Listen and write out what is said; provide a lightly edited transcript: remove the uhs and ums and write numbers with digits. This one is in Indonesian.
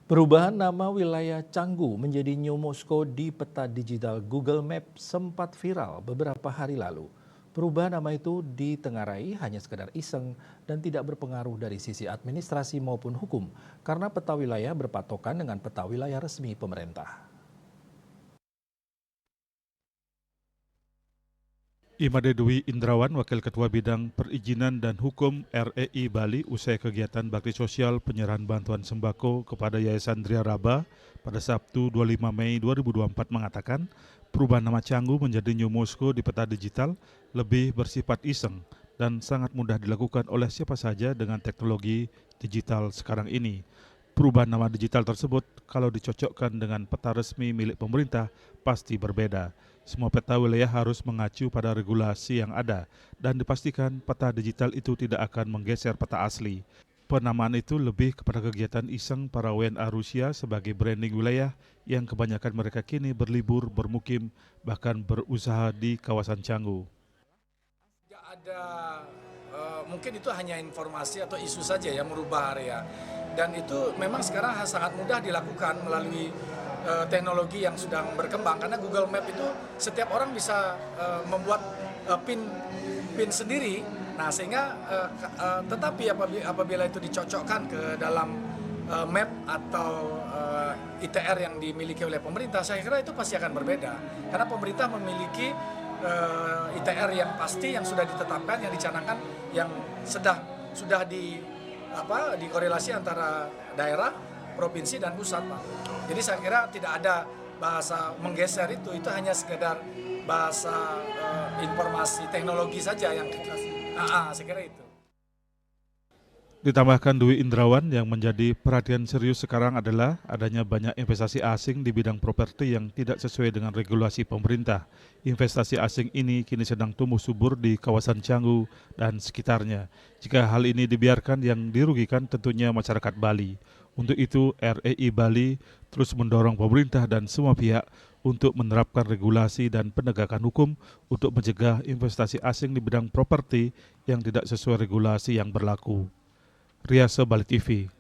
Perubahan nama wilayah Canggu menjadi New Moskow di peta digital Google Maps sempat viral beberapa hari lalu. Perubahan nama itu ditengarai hanya sekedar iseng dan tidak berpengaruh dari sisi administrasi maupun hukum karena peta wilayah berpatokan dengan peta wilayah resmi pemerintah. Imade Dwi Indrawan, Wakil Ketua Bidang Perizinan dan Hukum REI Bali usai kegiatan bakti sosial penyerahan bantuan sembako kepada Yayasan Dria Raba pada Sabtu 25 Mei 2024 mengatakan perubahan nama Canggu menjadi New Moskow di peta digital lebih bersifat iseng dan sangat mudah dilakukan oleh siapa saja dengan teknologi digital sekarang ini. Perubahan nama digital tersebut kalau dicocokkan dengan peta resmi milik pemerintah pasti berbeda. Semua peta wilayah harus mengacu pada regulasi yang ada dan dipastikan peta digital itu tidak akan menggeser peta asli. Penamaan itu lebih kepada kegiatan iseng para WNA Rusia sebagai branding wilayah yang kebanyakan mereka kini berlibur, bermukim, bahkan berusaha di kawasan Canggu. Tidak ada, mungkin itu hanya informasi atau isu saja yang merubah area. Dan itu memang sekarang sangat mudah dilakukan melalui teknologi yang sedang berkembang, karena Google Map itu setiap orang bisa membuat pin sendiri. Nah, sehingga tetapi apabila itu dicocokkan ke dalam map atau ITR yang dimiliki oleh pemerintah, saya kira itu pasti akan berbeda, karena pemerintah memiliki ITR yang pasti, yang sudah ditetapkan, yang dicanangkan, yang sudah dikorelasi antara daerah, provinsi dan pusat, Pak. Jadi saya kira tidak ada bahasa menggeser itu hanya sekedar bahasa informasi teknologi saja yang saya kira itu. Ditambahkan Dwi Indrawan, yang menjadi perhatian serius sekarang adalah adanya banyak investasi asing di bidang properti yang tidak sesuai dengan regulasi pemerintah. Investasi asing ini kini sedang tumbuh subur di kawasan Canggu dan sekitarnya. Jika hal ini dibiarkan, yang dirugikan tentunya masyarakat Bali. Untuk itu, REI Bali terus mendorong pemerintah dan semua pihak untuk menerapkan regulasi dan penegakan hukum untuk mencegah investasi asing di bidang properti yang tidak sesuai regulasi yang berlaku. Riasa Bali TV.